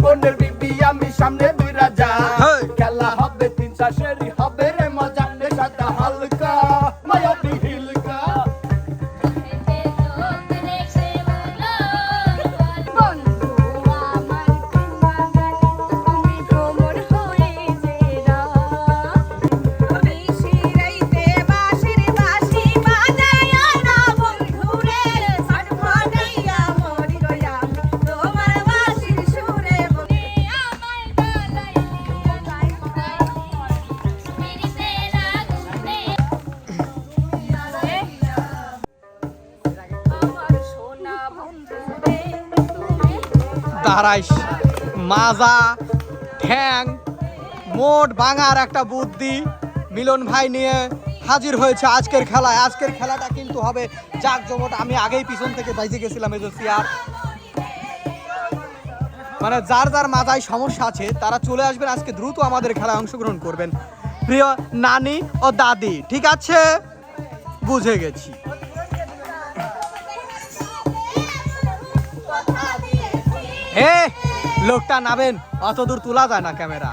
বোনের বিবি আমি সামনে দুইরা যা খেলা হবে তিন চাষেরই হবে রে মজা নেশাটা হালকা মায়াবী হিলকা দাঁড়াইস মাজা ঠ্যাং মোট ভাঙার একটা বুদ্ধি মিলন ভাই নিয়ে হাজির হয়েছে আজকের খেলায়। আজকের খেলাটা কিন্তু হবে জাঁকজমট। আমি আগেই পিছন থেকে বাইজে গেছিলাম এই যে চেয়ার, মানে যার যার মাজায় সমস্যা আছে তারা চলে আসবেন আজকে, দ্রুত আমাদের খেলায় অংশগ্রহণ করবেন। প্রিয় নানি ও দাদি, ঠিক আছে, বুঝে গেছি। হে লোকটা নাবেন, অত দূর তোলা যায় না ক্যামেরা।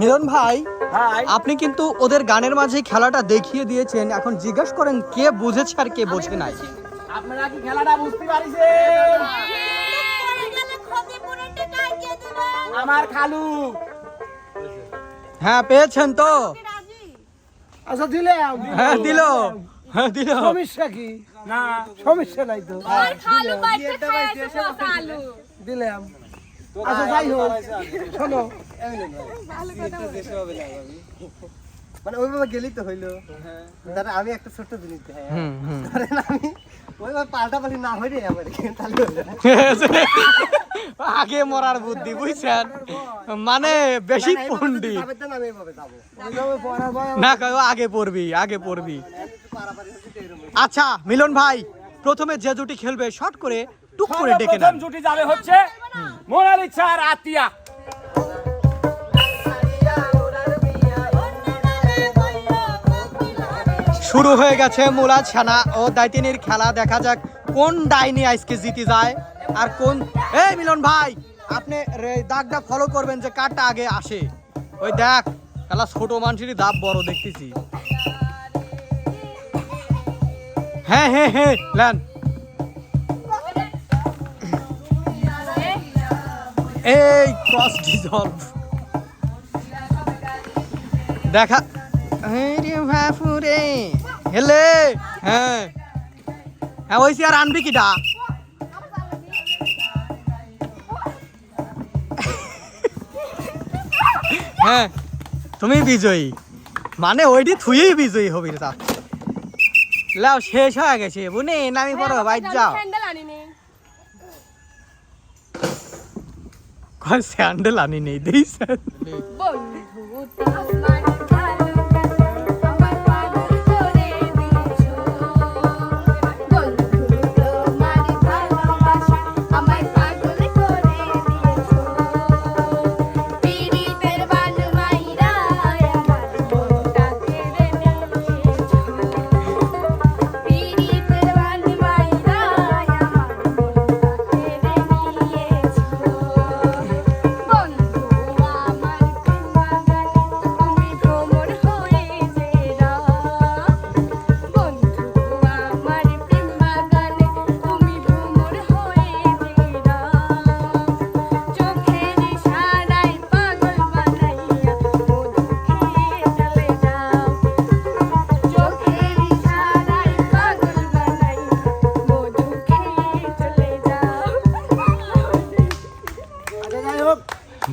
মিলন ভাই, আপনি কিন্তু ওদের গানের মাঝে খেলাটা দেখিয়ে দিয়েছেন, এখন জিজ্ঞাসা করেন কে বুঝেছে আর কে বোঝে নাই। আপনারা কি খেলাটা বুঝতে পারছেন? আমার খালু। হ্যাঁ পেয়েছেন তো? আচ্ছা দিলে হ্যাঁ দিল, হ্যাঁ দিল। সমস্যা কি? না সমস্যা নাই তো, দিলাম। আচ্ছা যাই হোক, শোনো, মানে ওইভাবে গেলেই তো হইলো। দাদা আমি একটা ছোট্ট জিনিস ধরেন আমি ওইভাবে পাল্টাপাল্টি না হই রে আমার তাহলে আগে মরার বুদ্ধি বুঝছেন, মানে বেশি পন্ডি না কয় আগে পড়বি আগে পড়বি। আচ্ছা মিলন ভাই, প্রথমে যে জুটি খেলবে শর্ট করে টুক করে ডেকে প্রথম নেন। জুটি যাবে হচ্ছে মোনালিসা আর আতিয়া। শুরু হয়ে গেছে মুলাদ ছানা ও দাইতিনির খেলা। দেখা যাক কোন ডাইনি আজকে জিতে যায় আর কোন। এই মিলন ভাই, আপনি দাগটা ফলো করবেন যে কারটা আগে আসে। ওই দেখ খেলা ছোট মানুষেরই দাব বড় দেখতেছি। হ্যাঁ হ্যাঁ হ্যাঁ লেন। এই ক্রস ডিজলভ দেখা। হেলে হ্যাঁ হ্যাঁ ওই আর আনবি কিটা? হ্যাঁ তুমি বিজয়ী, মানে ওইটি থুয়েই বিজয়ী হবি। লাও শেষ হয়ে গেছে বুনে, নামি পড়ো বাইর যাও। কয় স্যান্ডেল আনি নেই দেই স্যান্ডেল।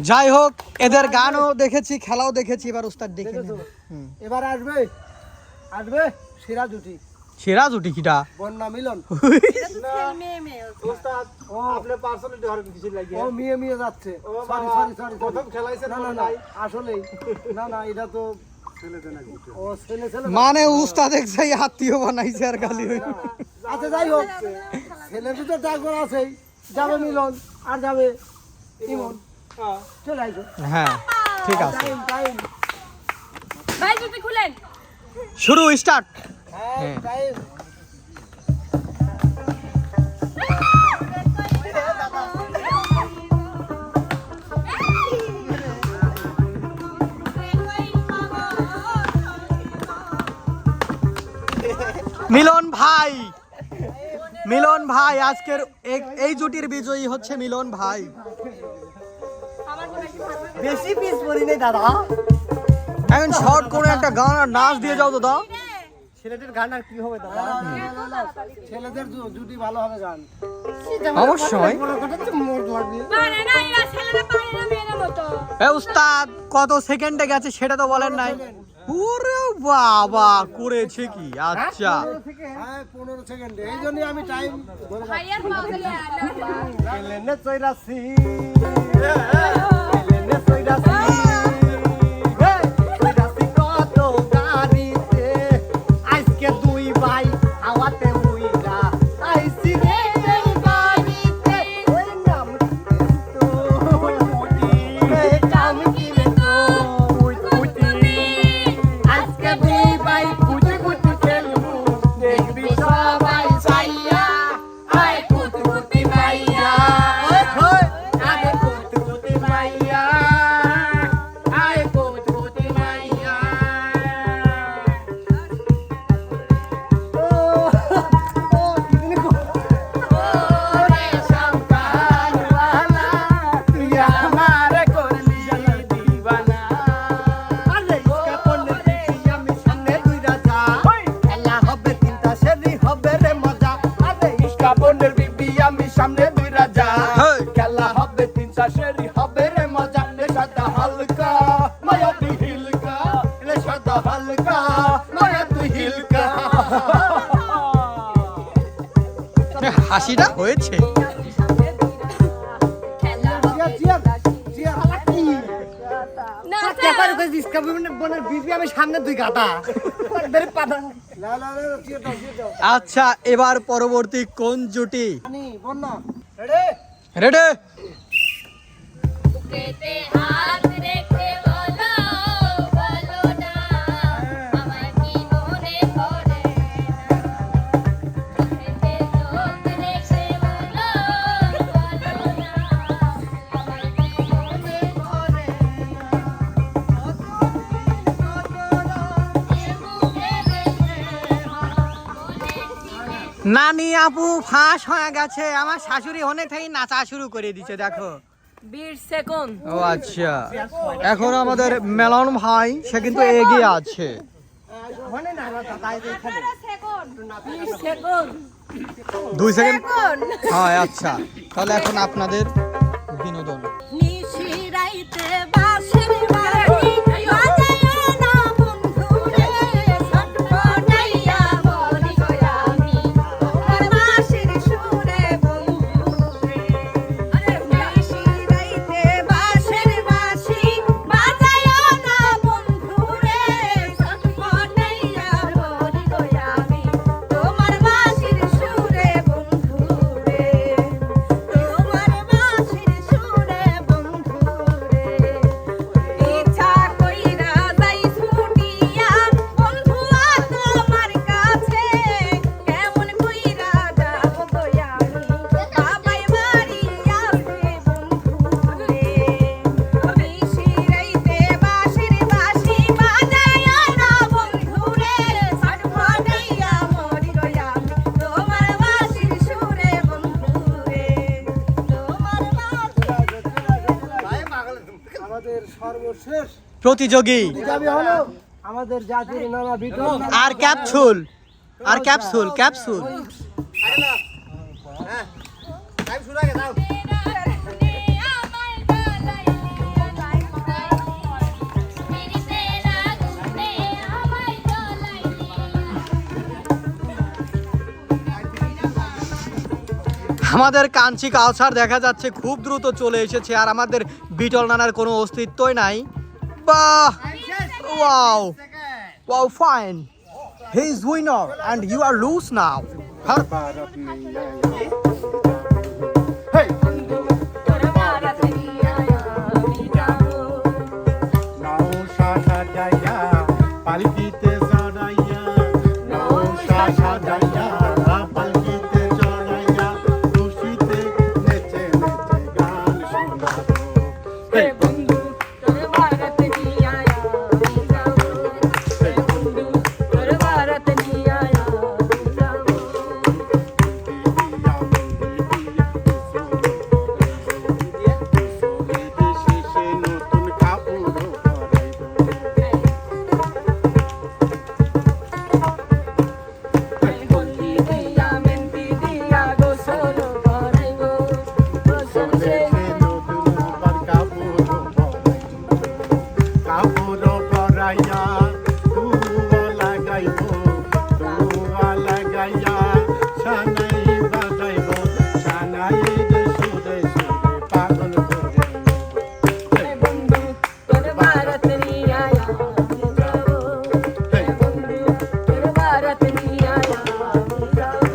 যাই হোক, এদের গানও দেখেছি, খেলাও দেখেছি, এবার উস্তাদ দেখে এবার আসবে আসবে সেরা জুটি সেরা জুটি কিটা বন্যা মিলন ওস্তাদ আপনার পার্সোনালিটি হরক কিছু লাগে ও মিয়ে মিয়ে যাচ্ছে সরি সরি সরি প্রথম খেলাইছেন না না না আসলেই না না এটা তো ও ছেলে ছেলে মানে উস্তাদ এক যাই আত্মীয় বানাইছে আর গালি হইল। আচ্ছা যাই হোক ছেলের ভিতরে ডাকর আছেই যাবে মিলন আর যাবে ইমন চলে আইসো হ্যাঁ ঠিক আছে টাইম টাইম ভাই জুতি খুলেন। শুরু স্টার্ট হ্যাঁ টাইম মিলন ভাই আজকের এই জুটির বিজয়ী হচ্ছে মিলন ভাই। আমার মনে হয় বেশি পিস পড়ি নাই দাদা এখন শর্ট করে একটা গান আর নাচ দিয়ে যাও দাদা। ছেলেদের গান আর কি হবে দাদা ছেলেদের জুটি ভালো হবে গান অবশ্যই বড় কথা তো মোর লাগবে পারে না এরা ছেলেরা পারে না মেয়ের মতো। এ উস্তাদ কত সেকেন্ডে গেছে সেটা তো বলেন নাই। ওরে বাবা করেছে কি আচ্ছা হ্যাঁ 15 সেকেন্ড এই জন্যই আমি টাইম ধরে ভাইয়ার পাগলে লেনে চইরাছি লেনে চইরাছি চইরাছি কত গাড়িতে আজকে দুই ভাই হাওয়াতে উইরা আইছি রে এই বাড়িতে ওই নাম তো ওই মুটি এই কাম কি রে তো ওই মুটি আজকে দুই ভাই কুটি কুটি খেলবো দেখবি সবাই চাইয়া আয় কুটি কুটি মাইয়া আরে কুটি কুটি মাইয়া আয় কুটি কুটি মাইয়া ও ও কিতনি কো ওরে শামকানওয়ালা তুই আমারে করলি দিবানা আরে ইসকা পড়লে দেখি আমি সামনে দুই রাজা খেলা হবে তিনটা সেরি হবে রে মজা আরে ইসকা কাপড়ের বিবি আমি সামনে দুই রাজা হেই। খেলা হবে তিন চাষেরই হবে রে মজা নেশাটা হালকা মায়া তুই হিলকা নেশাটা হালকা মায়া তুই হিলকা হাসিটা হয়েছে জিয়া জিয়া না কেপার কই ইসকা বনের বিবি আমি সামনে দুই গাদা বেরে পাদা না না না জিয়া দাও জিয়া দাও আচ্ছা এবার পরবর্তী কোন জুটি নি বন্যা রেডি রেডি বুকেতে হাত রেখে বলো বলো না আমার কি মনে পড়ে বুকেতে চোখ রেখে বলো বলো না আমার কি মনে পড়ে নানি আপু ফাঁস হয়ে গেছে আমার শাশুড়ি অনেক থেকে নাচা শুরু করে দিচ্ছে দেখো 20 সেকেন্ড ও আচ্ছা এখন আমাদের মেলন ভাই সে কিন্তু এগিয়ে আছে মনে না দাদা এখানে 20 সেকেন্ড 2 সেকেন্ড হ্যাঁ আচ্ছা তাহলে এখন আপনাদের বিনোদন নিশিরাইতে বাঁশির বাড়ি বাজায় না বন্ধুরে ছটফটাইয়া মরি গো আমি তোমার বাঁশির সুরে বন্ধুরে আরে নিশিরাইতে বাঁশির বাঁশি বাজায় না বন্ধুরে ছটফটাইয়া মরি গো আমি তোমার বাঁশির সুরে বন্ধুরে তোমার বাঁশির সুরে বন্ধুরে ইচ্ছা কইরা যাই ছুটিয়া বন্ধুয়া তোমার কাছে কেমন কইরা যাব গো আমি বাবাই বাড়ি আছে বন্ধুরে নিশিরাইতে বাঁশির বাঁশি বাজায় না বন্ধুরে ছটফটাইয়া মরি গো আমি তোমার বাঁশির সুরে বন্ধুরে তোমার আমাদের সর্বশেষ প্রতিযোগী যাবে হলো আমাদের জাতির নানা বিটন আর ক্যাপসুল আর ক্যাপসুল ক্যাপসুল টাইম শুরু হয়ে দাও আমাদের কাঞ্চি কালচার দেখা যাচ্ছে খুব দ্রুত চলে এসেছে, আর আমাদের বিটল নানার কোনো অস্তিত্বই নাই। বাহ, wow wow, fine, he is winner and you are lose now. পালকিতে চড়াইয়া নৌকা সাজাইয়া পালকিতে চড়াইয়া খুশিতে নেচে নেচে গান শোনাবো। হে বন্ধু তোর ভারত নিয়ে আয়া আমি যাবো, হে বন্ধু তোর ভারত নিয়ে আয়া আমি যাবো। শেষে নতুন কাপড় হলদি দিয়া মেহেন্দি দিয়া গোসল করাইবো, গোসল শেষে কাপড় পরাইয়া দুয়া লাগাইব, দুয়া লাগাইয়া সানাই বাজাইব, সানাই যে সুরে সুরে পাগল করে। হে বন্ধু তোর ভারত নিয়ে আয়া আমি যাবো, হে বন্ধু তোর ভারত নিয়ে আয়া আমি যাবো।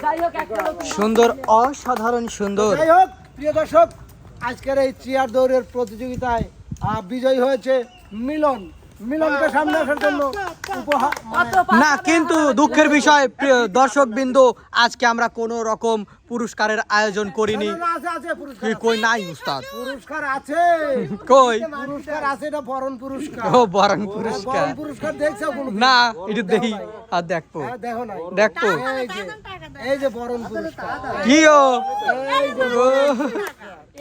যাই হোক একটা লোক সুন্দর, অসাধারণ সুন্দর। যাই হোক প্রিয় দর্শক, আজকের এই চেয়ার দৌড়ের প্রতিযোগিতায় বিজয়ী হয়েছে মিলন। মিলনকে সামনে আসার জন্য উপহার না, কিন্তু দুঃখের বিষয় প্রিয় দর্শক বিন্দু, আজকে আমরা কোনো রকম পুরস্কারের আয়োজন করিনি। আছে আছে পুরস্কার কি কই নাই উস্তাদ? পুরস্কার আছে, কই? পুরস্কার আছে, এটা বরণ পুরস্কার। ও, বরণ পুরস্কার। বরণ পুরস্কার দেখছো কোন? না, একটু দেখি আর দেখবো, দেখো না, দেখবো। এই যে বরণ পুরস্কার, কি ও? এই যে ও,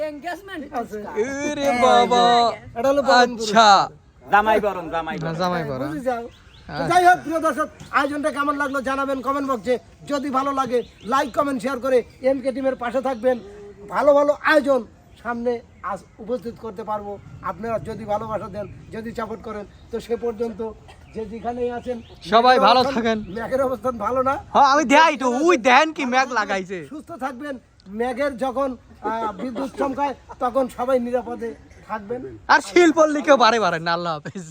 এনগেজমেন্ট আছে। এরে বাবা, এটা হলো বরণ আচ্ছা, জামাই বরণ জামাই না, জামাই বরণ। বুঝে যাও। তো যাই হোক প্রিয় দর্শক, আয়োজনটা কেমন লাগলো জানাবেন কমেন্ট বক্সে। যদি ভালো লাগে লাইক কমেন্ট শেয়ার করে এমকে টিমের পাশে থাকবেন। ভালো ভালো আয়োজন সামনে আজ উপস্থিত করতে পারবো, আপনারা যদি ভালোবাসা দেন, যদি সাপোর্ট করেন। তো সে পর্যন্ত যে যেখানেই আছেন সবাই ম্যাগের ভালো অবস্থান- থাকেন। ম্যাগের অবস্থান ভালো না, হ্যাঁ, আমি দেখাই তো, ওই দেন কি ম্যাগ লাগাইছে। সুস্থ থাকবেন। ম্যাগের যখন বিদ্যুৎ চমকায় তখন সবাই নিরাপদে থাকবেন। আর শিল্পল্লিকেও বারে বারে না। আল্লাহ হাফেজ।